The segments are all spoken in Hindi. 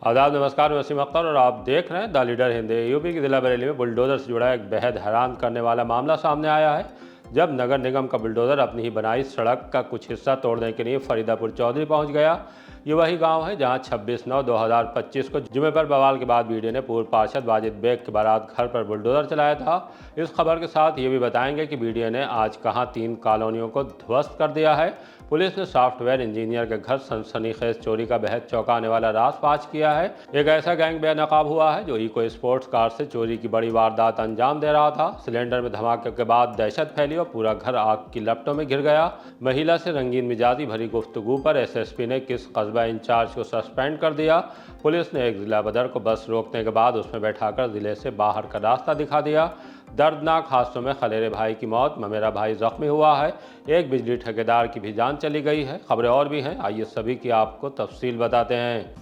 आदाब, नमस्कार। मैं वसीम अख्तर और आप देख रहे हैं द लीडर हिंद। यूपी की जिला बरेली में बुलडोजर से जुड़ा एक बेहद हैरान करने वाला मामला सामने आया है। जब नगर निगम का बुलडोजर अपनी ही बनाई सड़क का कुछ हिस्सा तोड़ने के लिए फरीदापुर चौधरी पहुंच गया। ये वही गांव है जहां 26/9/2025 को जुमे पर बवाल के बाद वीडियो ने पूर्व पार्षद वाजिद बेग के बारात घर पर बुलडोजर चलाया था। इस खबर के साथ ये भी बताएंगे कि वीडियो ने आज कहां 3 कॉलोनियों को ध्वस्त कर दिया है। पुलिस ने सॉफ्टवेयर इंजीनियर के घर सनसनीखेज चोरी का बेहद चौंकाने वाला राज फाश किया है। एक ऐसा गैंग बेनकाब हुआ है जो इको स्पोर्ट्स कार से चोरी की बड़ी वारदात अंजाम दे रहा था। सिलेंडर में धमाके के बाद दहशत फैली और पूरा घर आग की लपटों में घिर गया। महिला से रंगीन मिजाजी भरी गुफ्तगू पर एसएसपी ने किस कस्बा इंचार्ज को सस्पेंड कर दिया। पुलिस ने एक जिला बदर को बस रोकने के बाद उसमें बैठाकर जिले से बाहर का रास्ता दिखा दिया। दर्दनाक हादसों में खलेरे भाई की मौत, ममेरा भाई जख्मी हुआ है। एक बिजली ठेकेदार की भी जान चली गई है। खबरें और भी हैं, आइए सभी की आपको तफसील बताते हैं।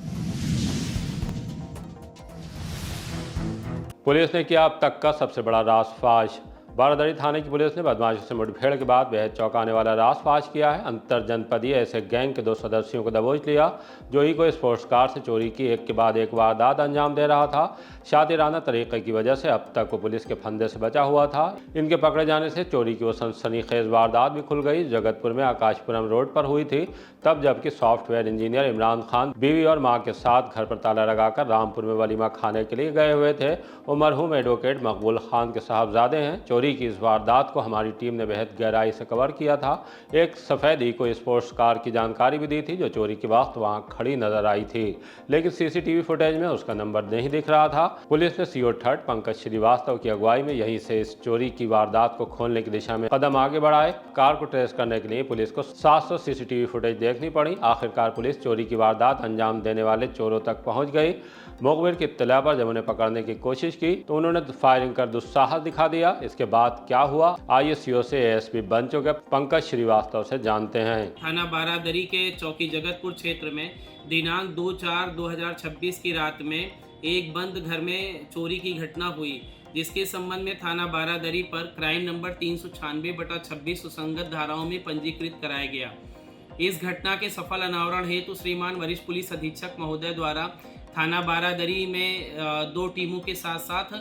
पुलिस ने किया अब तक का सबसे बड़ा रासफाश। बारादरी थाने की पुलिस ने बदमाशों से मुठभेड़ के बाद बेहद चौंकाने वाला रासफाश किया है। अंतर जनपदीय ऐसे गैंग के 2 सदस्यों को दबोच लिया जो इको स्पोर्ट्स कार से चोरी की एक के बाद एक वारदात अंजाम दे रहा था। शातिराना तरीके की वजह से अब तक वो पुलिस के फंदे से बचा हुआ था। इनके पकड़े जाने से चोरी की वो सनसनीखेज वारदात भी खुल गई। जगतपुर में आकाशपुरम रोड पर हुई थी तब जबकि सॉफ्टवेयर इंजीनियर इमरान खान बीवी और मां के साथ घर पर ताला लगाकर रामपुर में वलीमा खाने के लिए गए हुए थे। वो मरहूम एडवोकेट मकबूल खान के साहबजादे हैं। चोरी की इस वारदात को हमारी टीम ने बेहद गहराई से कवर किया था। एक सफ़ेद इको स्पोर्ट्स कार की जानकारी भी दी थी जो चोरी के वक्त वहां खड़ी नजर आई थी, लेकिन सीसीटीवी फुटेज में उसका नंबर नहीं दिख रहा था। पुलिस ने सीओ थर्ड पंकज श्रीवास्तव की अगुवाई में यहीं से इस चोरी की वारदात को खोलने की दिशा में कदम आगे बढ़ाए। कार को ट्रेस करने के लिए पुलिस को 700 सीसीटीवी फुटेज देखनी पड़ी। आखिरकार पुलिस चोरी की वारदात अंजाम देने वाले चोरों तक पहुंच गई। मुखबिर की इत्तला पर जब उन्हें पकड़ने की कोशिश की तो उन्होंने फायरिंग कर दुस्साहस दिखा दिया। इसके बाद क्या हुआ, आइए सीओ से एएसपी बन चुके पंकज श्रीवास्तव से जानते हैं। थाना बारादरी के चौकी जगतपुर क्षेत्र में दिनांक 2/4/2026 की रात में एक बंद घर में चोरी की घटना हुई, जिसके संबंध में थाना बारादरी पर क्राइम नंबर 396/26 सुसंगत धाराओं में पंजीकृत कराया गया। इस घटना के सफल अनावरण हेतु श्रीमान वरिष्ठ पुलिस अधीक्षक महोदय द्वारा थाना बारादरी में 2 टीमों के साथ साथ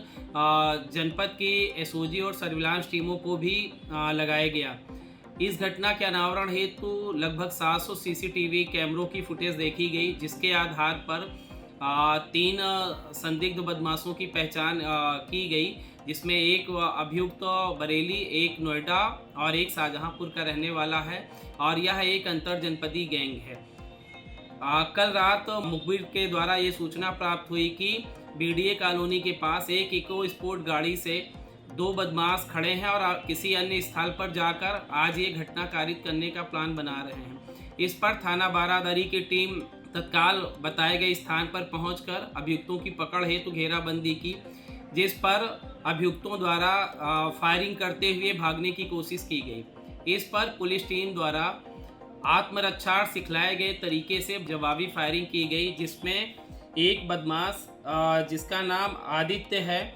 जनपद की एसओजी और सर्विलांस टीमों को भी लगाया गया। इस घटना के अनावरण हेतु लगभग 700 सीसीटीवी कैमरों की फुटेज देखी गई, जिसके आधार पर 3 संदिग्ध बदमाशों की पहचान की गई, जिसमें एक अभियुक्त बरेली, एक नोएडा और एक शाहजहांपुर का रहने वाला है और यह एक अंतर जनपदी गैंग है। कल रात मुखबिर के द्वारा ये सूचना प्राप्त हुई कि बीडीए कॉलोनी के पास एक इको स्पोर्ट गाड़ी से 2 बदमाश खड़े हैं और किसी अन्य स्थल पर जाकर आज ये घटना कारित करने का प्लान बना रहे हैं। इस पर थाना बारादरी की टीम तत्काल बताए गए स्थान पर पहुंचकर अभियुक्तों की पकड़ हेतु घेराबंदी की, जिस पर अभियुक्तों द्वारा फायरिंग करते हुए भागने की कोशिश की गई। इस पर पुलिस टीम द्वारा आत्मरक्षा सिखलाए गए तरीके से जवाबी फायरिंग की गई, जिसमें एक बदमाश जिसका नाम आदित्य है,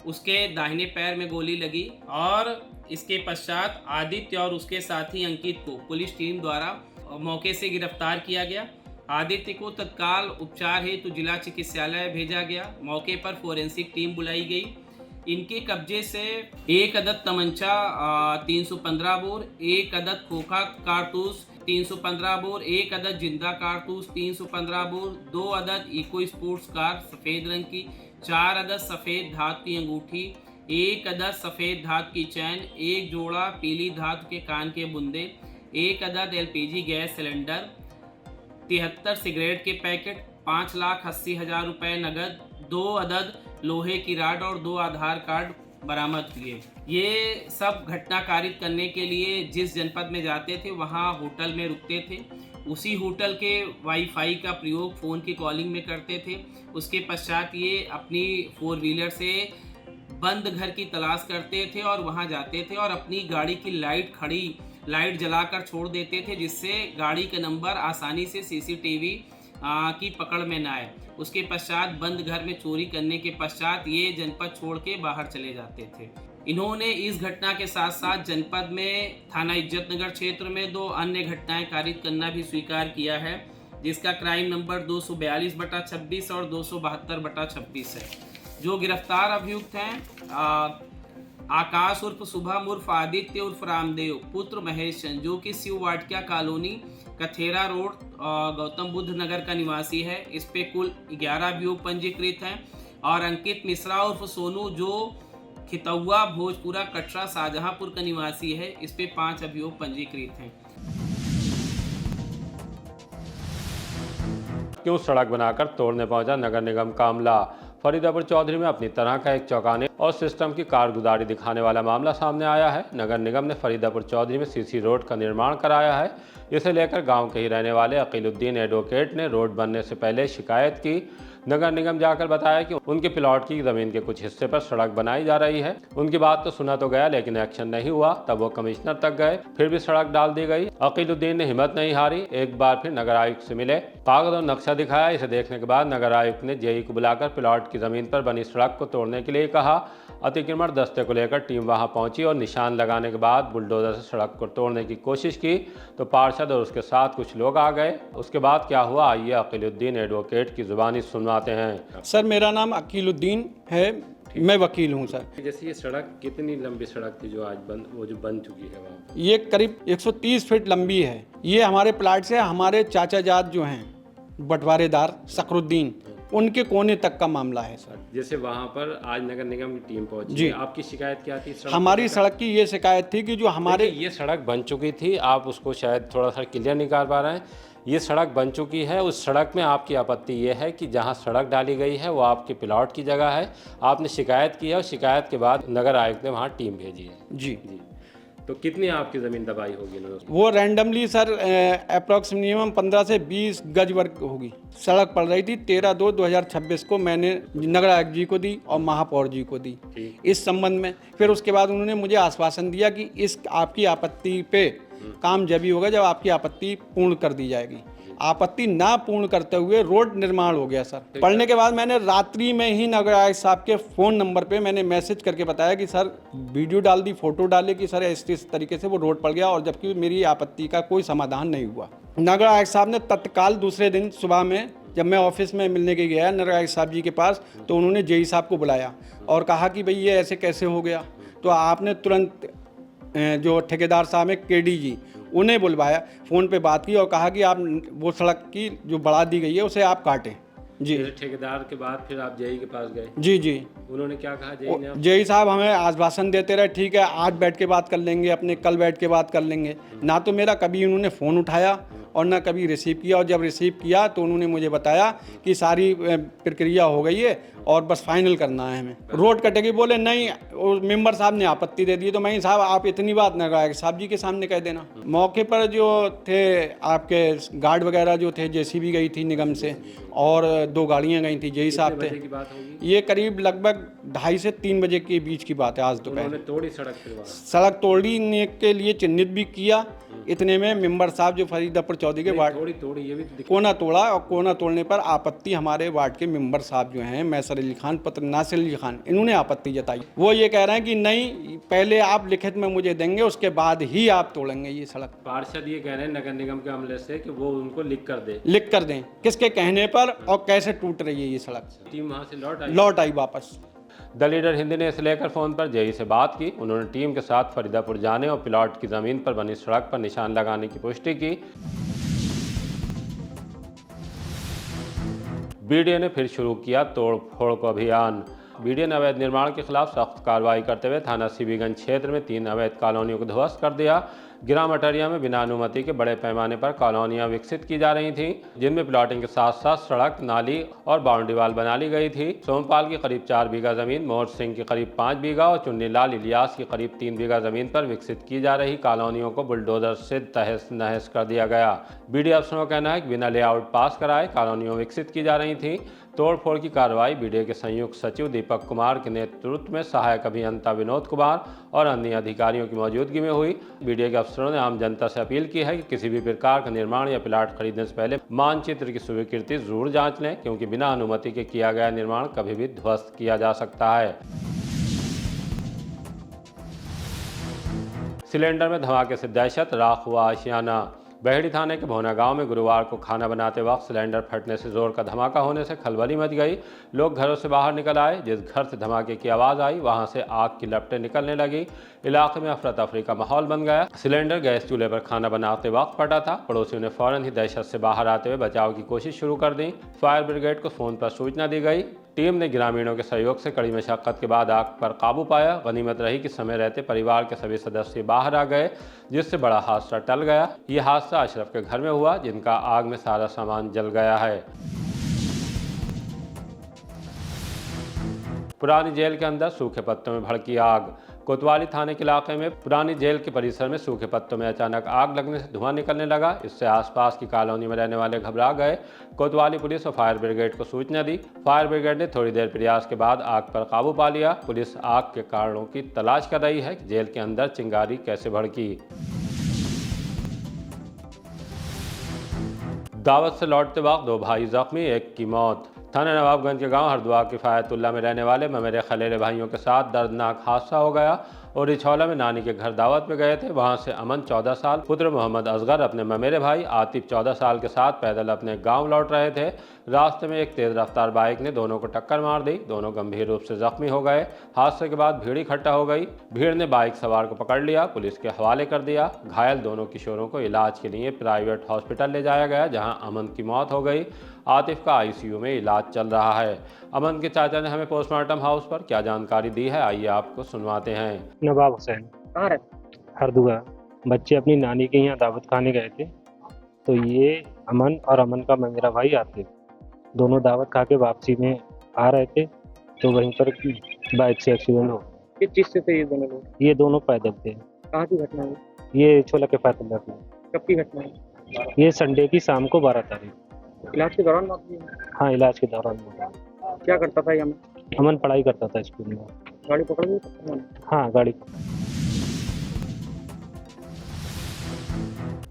उसके दाहिने पैर में गोली लगी और इसके पश्चात आदित्य और उसके साथी अंकित को पुलिस टीम द्वारा मौके से गिरफ्तार किया गया। आदित्य को तत्काल उपचार हेतु जिला चिकित्सालय भेजा गया। मौके पर फोरेंसिक टीम बुलाई गई। इनके कब्जे से एक अदद तमंचा 315 बोर, एक अदद खोखा कारतूस 315 बोर, एक अदद जिंदा कारतूस 315 बोर, 2 अदद इको स्पोर्ट्स कार सफ़ेद रंग की, 4 अदद सफ़ेद धातु की अंगूठी, 1 अदद सफ़ेद धातु की चैन, 1 जोड़ा पीली धातु के कान के बुंदे, 1 अदद एलपीजी गैस सिलेंडर, 73 सिगरेट के पैकेट, 5,80,000 रुपये नगद, 2 अदद लोहे की राड और 2 आधार कार्ड बरामद हुए। ये सब घटना कारित करने के लिए जिस जनपद में जाते थे वहाँ होटल में रुकते थे। उसी होटल के वाईफाई का प्रयोग फ़ोन की कॉलिंग में करते थे। उसके पश्चात ये अपनी 4 व्हीलर से बंद घर की तलाश करते थे और वहाँ जाते थे और अपनी गाड़ी की लाइट जलाकर छोड़ देते थे, जिससे गाड़ी का नंबर आसानी से सीसीटीवी की पकड़ में न आए। उसके पश्चात बंद घर में चोरी करने के पश्चात ये जनपद छोड़ के बाहर चले जाते थे। इन्होंने इस घटना के साथ साथ जनपद में थाना इज्जतनगर क्षेत्र में 2 अन्य घटनाएं कारित करना भी स्वीकार किया है। जिसका क्राइम नंबर 242/26 और 272/26 है। जो गिरफ्तार अभियुक्त हैं आकाश उर्फ शुभम उर्फ आदित्य उर्फ रामदेव पुत्र महेश चंद, जो कि शिव वाटिका कॉलोनी कथेरा रोड गौतम बुद्ध नगर का निवासी है। इस पे कुल 11 अभियोग पंजीकृत हैं। और अंकित मिश्रा उर्फ सोनू, जो खितौआ भोजपुरा कटरा शाहजहांपुर का निवासी है, इस पे 5 अभियोग पंजीकृत हैं। क्यों सड़क बनाकर तोड़ने पहुंचा नगर निगम का अमला। फरीदापुर चौधरी में अपनी तरह का एक चौंकाने और सिस्टम की कारगुजारी दिखाने वाला मामला सामने आया है। नगर निगम ने फरीदापुर चौधरी में सीसी रोड का निर्माण कराया है। इसे लेकर गांव के ही रहने वाले अकीलुद्दीन एडवोकेट ने रोड बनने से पहले शिकायत की। नगर निगम जाकर बताया कि उनके प्लॉट की जमीन के कुछ हिस्से पर सड़क बनाई जा रही है। उनकी बात तो सुना तो गया, लेकिन एक्शन नहीं हुआ। तब वो कमिश्नर तक गए, फिर भी सड़क डाल दी गई। अकीलुद्दीन ने हिम्मत नहीं हारी, एक बार फिर नगर आयुक्त से मिले, कागज और नक्शा दिखाया। इसे देखने के बाद नगर आयुक्त ने जेई को बुलाकर प्लॉट की जमीन पर बनी सड़क को तोड़ने के लिए कहा। अतिक्रमण दस्ते को लेकर टीम वहां पहुंची और निशान लगाने के बाद बुलडोजर से सड़क को तोड़ने की कोशिश की तो पार्षद और उसके साथ कुछ लोग आ गए। उसके बाद क्या हुआ, आइए अकीलुद्दीन एडवोकेट की जुबानी सुनवाते हैं। सर, मेरा नाम अकीलुद्दीन है, मैं वकील हूँ सर। जैसे ये सड़क कितनी लंबी सड़क थी जो आज बन चुकी है वहाँ? ये करीब 130 फीट लंबी है। ये हमारे प्लाट से हमारे चाचा जाद जो हैं बंटवारेदार सकरुद्दीन, उनके कोने तक का मामला है सर। जैसे वहाँ पर आज नगर निगम की टीम पहुंची जी। आपकी शिकायत क्या थी? हमारी सड़क की ये शिकायत थी कि जो हमारे ये सड़क बन चुकी थी, आप उसको शायद थोड़ा सा क्लियर नहीं कर पा रहे हैं। ये सड़क बन चुकी है, उस सड़क में आपकी आपत्ति ये है कि जहाँ सड़क डाली गई है वो आपके प्लॉट की जगह है। आपने शिकायत की है और शिकायत के बाद नगर आयुक्त ने वहाँ टीम भेजी है। जी। तो कितनी आपकी ज़मीन दबाई होगी? वो रैंडमली सर अप्रॉक्स मिनिमम 15 से 20 गज वर्ग होगी। सड़क पड़ रही थी 13/2/2026 को मैंने नगर आयुक्त जी को दी और महापौर जी को दी इस संबंध में। फिर उसके बाद उन्होंने मुझे आश्वासन दिया कि इस आपकी आपत्ति पे काम जब ही होगा जब आपकी आपत्ति पूर्ण कर दी जाएगी। आपत्ति ना पूर्ण करते हुए रोड निर्माण हो गया सर। पढ़ने के बाद मैंने रात्रि में ही नगर आयुक्त साहब के फ़ोन नंबर पे मैंने मैसेज करके बताया कि सर वीडियो डाल दी, फोटो डाले कि सर इस तरीके से वो रोड पड़ गया, और जबकि मेरी आपत्ति का कोई समाधान नहीं हुआ। नगर आयुक्त साहब ने तत्काल दूसरे दिन सुबह में जब मैं ऑफिस में मिलने के गया नगर आयुक्त साहब जी के पास, तो उन्होंने जेई साहब को बुलाया और कहा कि भाई ये ऐसे कैसे हो गया। तो आपने तुरंत जो ठेकेदार साहब हैं केडी जी, उन्हें बुलवाया, फ़ोन पे बात की और कहा कि आप वो सड़क की जो बढ़ा दी गई है उसे आप काटें। जी। ठेकेदार के बाद फिर आप जेई के पास गए? जी जी। उन्होंने क्या कहा जेई ने? जेई साहब हमें आश्वासन देते रहे, ठीक है आज बैठ के बात कर लेंगे, अपने कल बैठ के बात कर लेंगे। ना तो मेरा कभी उन्होंने फ़ोन उठाया और ना कभी रिसीव किया, और जब रिसीव किया तो उन्होंने मुझे बताया कि सारी प्रक्रिया हो गई है और बस फाइनल करना है हमें, रोड कटेगी। बोले नहीं, मेंबर साहब ने आपत्ति दे दी। तो मैं साहब आप इतनी बात न कहा, साहब जी के सामने कह देना। मौके पर जो थे आपके गार्ड वगैरह जो थे, जेसीबी गई थी निगम से और 2 गाड़ियां गई थी, जेई साहब थे। ये करीब लगभग 2:30 से 3 बजे के बीच की बात है आज दोपहर। तोड़ी सड़क तोड़ने के लिए चिन्हित भी किया। इतने में मेंबर साहब जो फरीदापुर चौधरी के वार्ड तोड़ी ये भी कोना तोड़ा, और कोना तोड़ने पर आपत्ति हमारे वार्ड के मेंबर साहब जो हैं मैसर अली खान पत्र नासिर अली खान, इन्होंने आपत्ति जताई। वो ये कह रहे हैं कि नहीं, पहले आप लिखित में मुझे देंगे उसके बाद ही आप तोड़ेंगे ये सड़क। पार्षद ये कह रहे हैं नगर निगम के अमले से कि वो उनको लिख कर दें। किसके कहने पर और कैसे टूट रही है ये सड़क? टीम वहाँ से लौट आई वापस। द लीडर हिंदी ने इसे लेकर फ़ोन पर जेई से बात की। उन्होंने टीम के साथ फरीदापुर जाने और प्लॉट की ज़मीन पर बनी सड़क पर निशान लगाने की पुष्टि की। बीडीए ने फिर शुरू किया तोड़ फोड़ का अभियान। बीडीए ने अवैध निर्माण के खिलाफ सख्त कार्रवाई करते हुए थाना सीबीगंज क्षेत्र में 3 अवैध कॉलोनियों को ध्वस्त कर दिया। ग्राम अटरिया में बिना अनुमति के बड़े पैमाने पर कॉलोनियां विकसित की जा रही थीं, जिनमें प्लॉटिंग के साथ साथ सड़क, नाली और बाउंड्री वाल बना ली गई थी। सोमपाल की करीब 4 बीघा जमीन, मोहर सिंह की करीब 5 बीघा और चुन्नीलाल इलियास की करीब 3 बीघा जमीन पर विकसित की जा रही कॉलोनियों को बुलडोजर से तहस नहस कर दिया गया। बीडीए अफसरों का कहना है कि बिना लेआउट पास कराए कॉलोनियां विकसित की जा रही थी। तोड़फोड़ की कार्रवाई बीडीए के संयुक्त सचिव दीपक कुमार के नेतृत्व में सहायक अभियंता विनोद कुमार और अन्य अधिकारियों की मौजूदगी में हुई। बीडीए के अफसरों ने आम जनता से अपील की है कि किसी भी प्रकार का निर्माण या प्लाट खरीदने से पहले मानचित्र की स्वीकृति जरूर जांच लें, क्योंकि बिना अनुमति के किया गया निर्माण कभी भी ध्वस्त किया जा सकता है। सिलेंडर में धमाके से दहशत, राख हुआ आशियाना। बहेड़ी थाने के भोना गांव में गुरुवार को खाना बनाते वक्त सिलेंडर फटने से जोर का धमाका होने से खलबली मच गई। लोग घरों से बाहर निकल आए। जिस घर से धमाके की आवाज़ आई वहां से आग की लपटें निकलने लगी। इलाके में अफरा तफरी का माहौल बन गया। सिलेंडर गैस चूल्हे पर खाना बनाते वक्त फटा था। पड़ोसियों ने फौरन ही दहशत से बाहर आते हुए बचाव की कोशिश शुरू कर दी। फायर ब्रिगेड को फोन पर सूचना दी गई। टीम ने ग्रामीणों के सहयोग से कड़ी मशक्कत के बाद आग पर काबू पाया। गनीमत रही कि समय रहते परिवार के सभी सदस्य बाहर आ गए, जिससे बड़ा हादसा टल गया। यह हादसा अशरफ के घर में हुआ, जिनका आग में सारा सामान जल गया है। पुरानी जेल के अंदर सूखे पत्तों में भड़की आग। कोतवाली थाने के इलाके में पुरानी जेल के परिसर में सूखे पत्तों में अचानक आग लगने से धुआं निकलने लगा। इससे आसपास की कॉलोनी में रहने वाले घबरा गए। कोतवाली पुलिस और फायर ब्रिगेड को सूचना दी। फायर ब्रिगेड ने थोड़ी देर प्रयास के बाद आग पर काबू पा लिया। पुलिस आग के कारणों की तलाश कर रही है कि जेल के अंदर चिंगारी कैसे भड़की। दावत से लौटते वक्त 2 भाई जख्मी, एक की मौत। थाना नवाबगंज के गांव हरदुआ किफायतुल्लाह में रहने वाले ममेरे खलेले भाइयों के साथ दर्दनाक हादसा हो गया और रिछौला में नानी के घर दावत में गए थे। वहां से अमन 14 साल, पुत्र मोहम्मद असगर अपने ममेरे भाई आतिफ 14 साल के साथ पैदल अपने गांव लौट रहे थे। रास्ते में एक तेज रफ्तार बाइक ने दोनों को टक्कर मार दी। दोनों गंभीर रूप से जख्मी हो गए। हादसे के बाद भीड़ इकट्ठा हो गई। भीड़ ने बाइक सवार को पकड़ लिया, पुलिस के हवाले कर दिया। घायल दोनों किशोरों को इलाज के लिए प्राइवेट हॉस्पिटल ले जाया गया, जहां अमन की मौत हो गई। आतिफ का आईसीयू में इलाज चल रहा है। अमन के चाचा ने हमें पोस्टमार्टम हाउस पर क्या जानकारी दी है, आइए आपको सुनवाते हैं। नवाब हुसैन, कहाँ रहते? हरदुआ। बच्चे अपनी नानी के यहाँ दावत खाने गए थे, तो ये अमन और अमन का मेरा भाई आतिफ दोनों दावत खा के वापसी में आ रहे थे, तो वहीं पर बाइक से एक्सीडेंट हो। किस चीज़ से थे ये दोनों लोग? ये दोनों पैदल थे। कहाँ की घटना है? ये छोला के फातिल्ला थी। कब की घटना है? ये संडे की शाम को 12 तारीख। इलाज के दौरान मौत हुई है? हाँ, इलाज के दौरान हुआ। क्या करता था ये अमन? अमन पढ़ाई करता था स्कूल में। गाड़ी पकड़ ली अमन? हाँ, गाड़ी।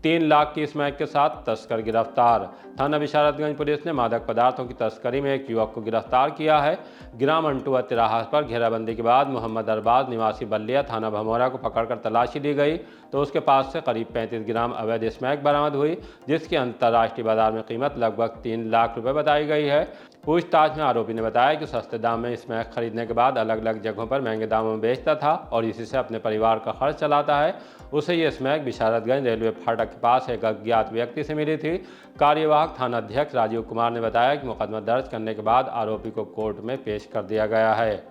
3 लाख की स्मैक के साथ तस्कर गिरफ्तार। थाना बिशारतगंज पुलिस ने मादक पदार्थों की तस्करी में एक युवक को गिरफ्तार किया है। ग्राम अंटुआ तिराहा पर घेराबंदी के बाद मोहम्मद अरबाज निवासी बल्लिया थाना भमोरा को पकड़कर तलाशी ली गई, तो उसके पास से करीब 35 ग्राम अवैध स्मैक बरामद हुई, जिसकी अंतर्राष्ट्रीय बाजार में कीमत लगभग 3 लाख रुपए बताई गई है। पूछताछ में आरोपी ने बताया कि सस्ते दाम में स्मैक खरीदने के बाद अलग अलग जगहों पर महंगे दामों में बेचता था और इसी से अपने परिवार का खर्च चलाता है। उसे ये स्मैक बिशारतगंज रेलवे फाटक के पास एक अज्ञात व्यक्ति से मिली थी। कार्यवाहक थाना अध्यक्ष राजीव कुमार ने बताया कि मुकदमा दर्ज करने के बाद आरोपी को कोर्ट में पेश कर दिया गया है।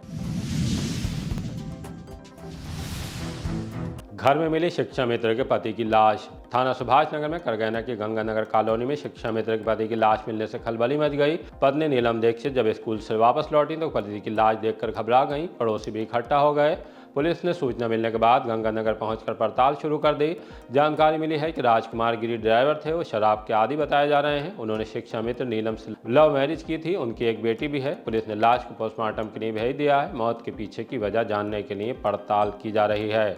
घर में मिली शिक्षा मित्र के पति की लाश। थाना सुभाष नगर में करगैना की गंगानगर कॉलोनी में शिक्षा मित्र के पति की लाश मिलने से खलबली मच गई। पत्नी नीलम दीक्षित जब स्कूल से वापस लौटी तो पति की लाश देखकर घबरा गईं। पड़ोसी भी इकट्ठा हो गए। पुलिस ने सूचना मिलने के बाद गंगानगर पहुंचकर पड़ताल शुरू कर दी। जानकारी मिली है कि राजकुमार गिरी ड्राइवर थे, वो शराब के आदी बताए जा रहे हैं। उन्होंने शिक्षा मित्र नीलम से लव मैरिज की थी। उनकी एक बेटी भी है। पुलिस ने लाश को पोस्टमार्टम के लिए भेज दिया है। मौत के पीछे की वजह जानने के लिए पड़ताल की जा रही है।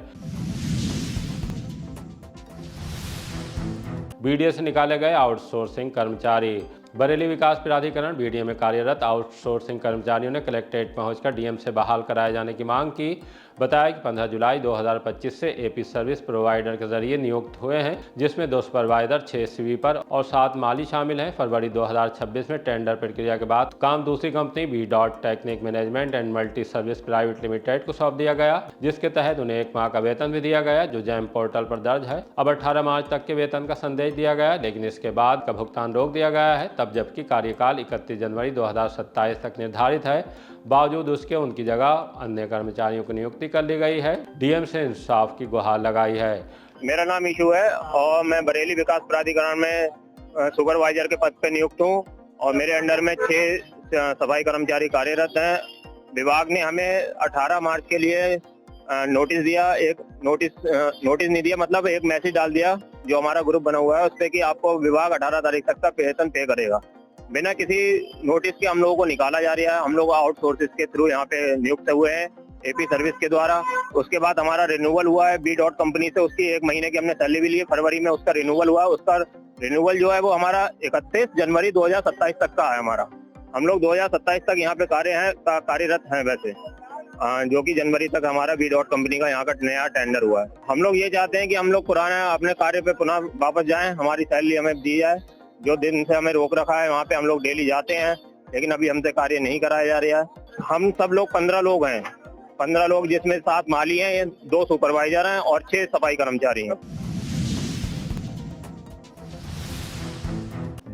बीडीए से निकाले गए आउटसोर्सिंग कर्मचारी। बरेली विकास प्राधिकरण बीडीए में कार्यरत आउटसोर्सिंग कर्मचारियों ने कलेक्ट्रेट पहुंचकर डीएम से बहाल कराए जाने की मांग की। बताया कि 15 जुलाई 2025 से एपी सर्विस प्रोवाइडर के जरिए नियुक्त हुए हैं, जिसमें 2 सुपरवाइजर, 6 स्वीपर और 7 माली शामिल हैं। फरवरी 2026 में टेंडर प्रक्रिया के बाद काम दूसरी company B dot technique management and multi service private limited को सौंप दिया गया, जिसके तहत उन्हें 1 माह का वेतन भी दिया गया, जो जैम पोर्टल पर दर्ज है। अब 18 मार्च तक के वेतन का संदेश दिया गया, लेकिन इसके बाद का भुगतान रोक दिया गया है, तब जबकि कार्यकाल 31 जनवरी 2027 तक निर्धारित है। बावजूद उसके उनकी जगह अन्य कर्मचारियों की नियुक्ति कर ली गई है। डीएम से इंसाफ की गुहार लगाई है। मेरा नाम ईशू है और मैं बरेली विकास प्राधिकरण में सुपरवाइजर के पद पर नियुक्त हूँ और मेरे अंडर में 6 सफाई कर्मचारी कार्यरत हैं। विभाग ने हमें 18 मार्च के लिए नोटिस दिया। एक नोटिस नहीं दिया, मतलब एक मैसेज डाल दिया जो हमारा ग्रुप बना हुआ है उस पर कि आपको विभाग 18 तारीख तक का वेतन पे करेगा। बिना किसी नोटिस के हम लोगों को निकाला जा रहा है। हम लोग आउटसोर्सेज के थ्रू यहाँ पे नियुक्त हुए हैं एपी सर्विस के द्वारा। उसके बाद हमारा रिन्यूअल हुआ है बी डॉट कंपनी से, उसकी 1 महीने की हमने सैलरी भी ली है। फरवरी में उसका रिन्यूअल हुआ है। उसका रिन्यूअल जो है वो हमारा 31 जनवरी 2027 तक का है हमारा। हम लोग 2027 तक यहाँ पे कार्यरत हैं। वैसे जो कि जनवरी तक हमारा बी डॉट कंपनी का यहाँ का नया टेंडर हुआ है। हम लोग ये चाहते हैं कि हम लोग पुराना अपने कार्य पे पुनः वापस जाएं, हमारी सैलरी हमें दी जाए। जो दिन से हमें रोक रखा है वहाँ पे हम लोग डेली जाते हैं, लेकिन अभी हमसे कार्य नहीं कराया जा रहा है। हम सब लोग 15 लोग हैं, 15 लोग जिसमें 7 माली हैं, 2 सुपरवाइजर हैं और 6 सफाई कर्मचारी हैं।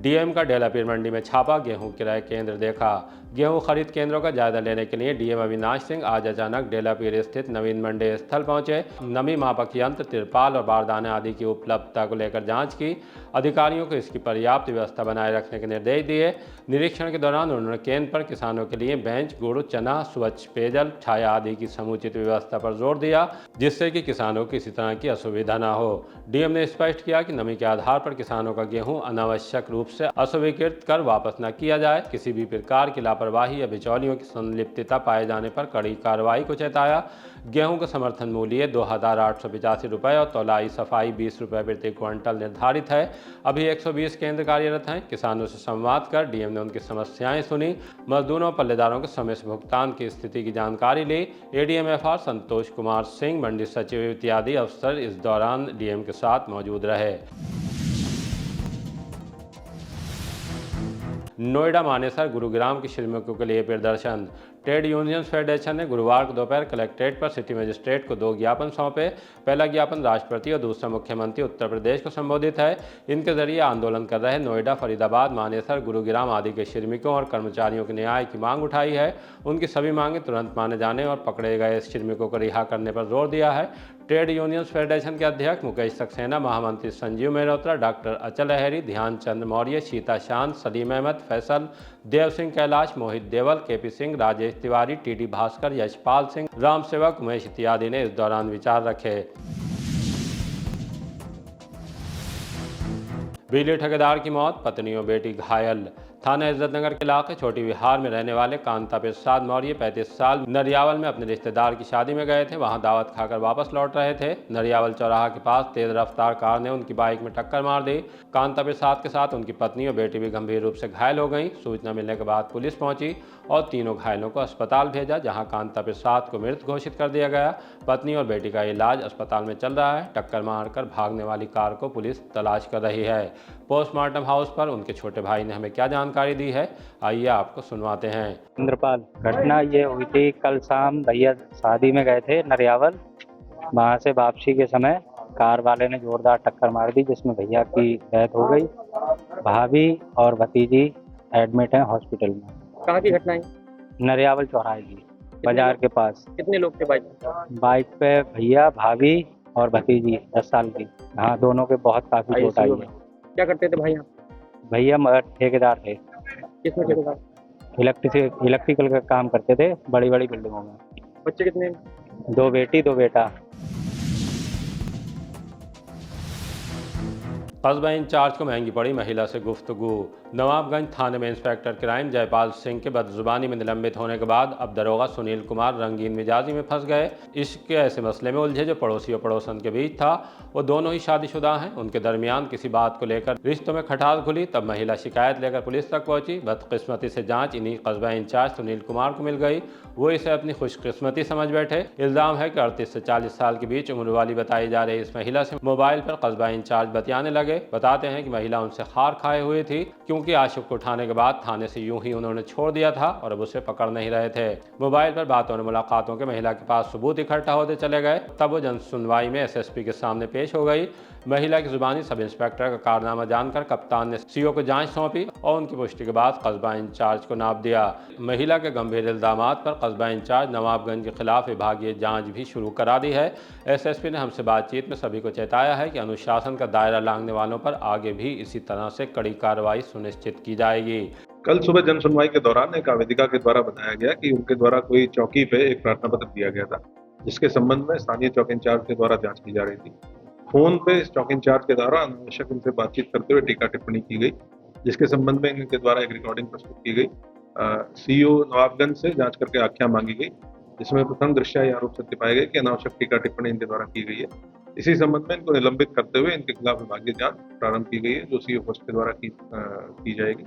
डीएम का डेला पीर मंडी में छापा, गेहूं क्रय केंद्र देखा। गेहूं खरीद केंद्रों का जायजा लेने के लिए डीएम अविनाश सिंह आज अचानक डेला पीर स्थित नवीन मंडी स्थल पहुंचे। नमी मापक यंत्र, तिरपाल और बारदाने आदि की उपलब्धता को लेकर जांच की। अधिकारियों को इसकी पर्याप्त व्यवस्था बनाए रखने के निर्देश दिए। निरीक्षण के दौरान उन्होंने केंद्र पर किसानों के लिए बेंच, गुड़, चना, स्वच्छ पेयजल, छाया आदि की समुचित व्यवस्था पर जोर दिया, जिससे कि किसानों को किसी तरह की असुविधा न हो। डीएम ने स्पष्ट किया कि नमी के आधार पर किसानों का गेहूं अनावश्यक रूप से अस्वीकृत कर वापस न किया जाए। किसी भी प्रकार की लापरवाही या बिचौलियों की संलिप्तता पाए जाने पर कड़ी कार्रवाई को चेताया। गेहूं का समर्थन मूल्य 2,885 रुपये और तौलाई सफाई 20 रुपये प्रति क्विंटल निर्धारित है। अभी 120 केंद्र कार्यरत हैं। किसानों से संवाद कर डीएम ने उनकी समस्याएं सुनी। मजदूरों, पल्लेदारों के समय से भुगतान की स्थिति की जानकारी ली। एडीएमएफआर संतोष कुमार सिंह, मंडी सचिव इत्यादि अफसर इस दौरान डीएम के साथ मौजूद रहे। नोएडा, मानेसर, गुरुग्राम की श्रमिकों के लिए प्रदर्शन। ट्रेड यूनियन फेडरेशन ने गुरुवार को दोपहर कलेक्ट्रेट पर सिटी मजिस्ट्रेट को 2 ज्ञापन सौंपे। पहला ज्ञापन राष्ट्रपति और दूसरा मुख्यमंत्री उत्तर प्रदेश को संबोधित है। इनके जरिए आंदोलन कर रहे नोएडा, फरीदाबाद, मानेसर, गुरुग्राम आदि के श्रमिकों और कर्मचारियों के न्याय की मांग उठाई है। उनकी सभी मांगें तुरंत माने जाने और पकड़े गए श्रमिकों को रिहा करने पर जोर दिया है। ट्रेड यूनियन फेडरेशन के अध्यक्ष मुकेश सक्सेना, महामंत्री संजीव मेहरोत्रा, डॉक्टर अचल अहेरी, ध्यानचंद मौर्य, सीता शांत, सलीम अहमद, फैसल, देव सिंह कैलाश, मोहित देवल, केपी सिंह, राजेश तिवारी, टीडी भास्कर, यशपाल सिंह, राम सेवक, उमेश इत्यादि ने इस दौरान विचार रखे। बिजली ठेकेदार की मौत, पत्नी और बेटी घायल। थाना इज्जतनगर के इलाके छोटी विहार में रहने वाले कांता प्रसाद मौर्य 35 साल नरियावल में अपने रिश्तेदार की शादी में गए थे। वहां दावत खाकर वापस लौट रहे थे। नरियावल चौराहा के पास तेज रफ्तार कार ने उनकी बाइक में टक्कर मार दी। कांता प्रसाद के साथ उनकी पत्नी और बेटी भी गंभीर रूप से घायल हो गई। सूचना मिलने के बाद पुलिस पहुंची और तीनों घायलों को अस्पताल भेजा, जहां कांता प्रसाद को मृत घोषित कर दिया गया। पत्नी और बेटी का इलाज अस्पताल में चल रहा है। टक्कर मारकर भागने वाली कार को पुलिस तलाश कर रही है। पोस्टमार्टम हाउस पर उनके छोटे भाई ने हमें क्या जानकारी दी है, आइए आपको सुनवाते हैं। इंद्रपाल, घटना ये हुई थी कल शाम, भैया शादी में गए थे नरियावल। वहाँ से वापसी के समय कार वाले ने जोरदार टक्कर मार दी, जिसमें भैया की डेथ हो गई। भाभी और भतीजी एडमिट हैं हॉस्पिटल में। कहाँ की घटना है? नरियावल चौराहे की, बाजार के पास। कितने लोग थे बाइक? बाइक पे भैया, भाभी और भतीजी 10 साल की। हाँ, दोनों के बहुत काफी चोट आई है। क्या करते थे भाई यहाँ? भैया ठेकेदार थे, किसमें ठेकेदार? इलेक्ट्रिकल का काम करते थे बड़ी बड़ी बिल्डिंगों में। बच्चे कितने? 2 बेटी 2 बेटा। कस्बा इंचार्ज को महंगी पड़ी महिला से गुफ्तगू। नवाबगंज थाने में इंस्पेक्टर क्राइम जयपाल सिंह के बदजुबानी में निलंबित होने के बाद अब दरोगा सुनील कुमार रंगीन मिजाजी में फंस गए। इश्क के ऐसे मसले में उलझे जो पड़ोसी और पड़ोसन के बीच था। वो दोनों ही शादीशुदा हैं। उनके दरमियान किसी बात को लेकर रिश्तों में खटास खुली, तब महिला शिकायत लेकर पुलिस तक पहुंची। बदकिस्मती से जांच इन्हीं कस्बा इंचार्ज सुनील कुमार को मिल गई। वो इसे अपनी खुशकिस्मती समझ बैठे। इल्जाम है कि 38 से 40 साल के बीच उम्र वाली बताई जा रही इस महिला से मोबाइल पर कस्बा इंचार्ज बतियाने लगे। बताते हैं कि महिला उनसे खार खाए हुए थी, क्योंकि आशिक को उठाने के बाद थाने से यूं ही उन्होंने छोड़ दिया था और अब उसे पकड़ नहीं रहे थे। मोबाइल पर बातों और मुलाकातों के महिला के पास सबूत इकट्ठा होते चले गए। तब वो जन सुनवाई में एसएसपी के सामने पेश हो गई। महिला की जुबानी सब इंस्पेक्टर का कारनामा जानकर कप्तान ने सीओ को जांच सौंपी और उनकी पुष्टि के बाद कस्बा इंचार्ज को नाप दिया। महिला के गंभीर इल्जामात पर कस्बा इंचार्ज नवाबगंज के खिलाफ विभागीय जांच भी शुरू करा दी है। एसएसपी ने हमसे बातचीत में सभी को चेताया है कि अनुशासन का दायरा लांघने वालों पर आगे भी इसी तरह से कड़ी कार्रवाई सुनिश्चित की जाएगी। कल सुबह जन सुनवाई के दौरान एक आवेदिका के द्वारा बताया गया कि उनके द्वारा कोई चौकी पे एक प्रार्थना पत्र दिया गया था, जिसके संबंध में स्थानीय चौकी इंचार्ज के द्वारा जांच की जा रही थी। फोन पे इस चौकी इंचार्ज के द्वारा अनावश्यक उनसे बातचीत करते हुए टीका टिप्पणी की गई, जिसके संबंध में इनके द्वारा एक रिकॉर्डिंग प्रस्तुत की गई। सीओ नवाबगंज से जांच करके आख्या मांगी गई, जिसमें प्रथम दृष्टया आरोप सत्य पाए गए कि अनावश्यक टीका टिप्पणी इनके द्वारा की गई है। इसी संबंध में इनको निलंबित करते हुए इनके खिलाफ विभागीय जांच प्रारंभ की गई है, जो सीओ पोस्ट के द्वारा की जाएगी।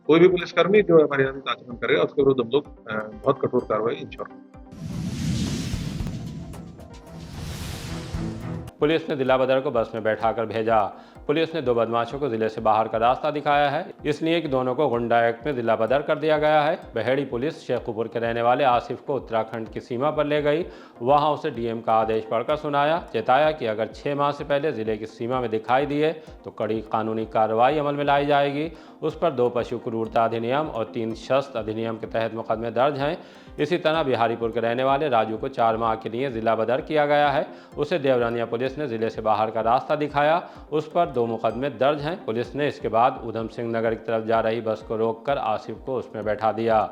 कोई भी पुलिसकर्मी जो अमर्यादित आचरण करेगा उसके विरुद्ध हम लोग बहुत कठोर कार्रवाई इंश्योर करेंगे। पुलिस ने दिला बदर को बस में बैठाकर भेजा। पुलिस ने 2 बदमाशों को जिले से बाहर का रास्ता दिखाया है, इसलिए कि दोनों को गुंडा एक्ट में दिला बदर कर दिया गया है। बहेड़ी पुलिस शेखुपुर के रहने वाले आसिफ को उत्तराखंड की सीमा पर ले गई, वहां उसे डीएम का आदेश पढ़कर सुनाया, चेताया कि अगर 6 माह से पहले जिले की सीमा में दिखाई दिए तो कड़ी कानूनी कार्रवाई अमल में लाई जाएगी। उस पर 2 पशु क्रूरता अधिनियम और 3 शस्त्र अधिनियम के तहत मुकदमे दर्ज हैं। इसी तरह बिहारीपुर के रहने वाले राजू को 4 माह के लिए जिला बदर किया गया है। उसे देवरानिया पुलिस ने जिले से बाहर का रास्ता दिखाया, उस पर 2 मुकदमे दर्ज हैं। पुलिस ने इसके बाद उधम सिंह नगर की तरफ जा रही बस को रोककर आसिफ को उसमें बैठा दिया।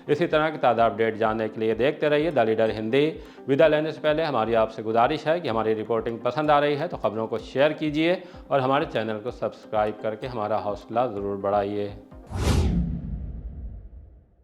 इसी तरह की ताज़ा अपडेट जानने के लिए देखते रहिए द लीडर हिंदी। विदा लेने से पहले हमारी आपसे गुजारिश है कि हमारी रिपोर्टिंग पसंद आ रही है तो खबरों को शेयर कीजिए और हमारे चैनल को सब्सक्राइब करके हमारा हौसला ज़रूर बढ़ाइए।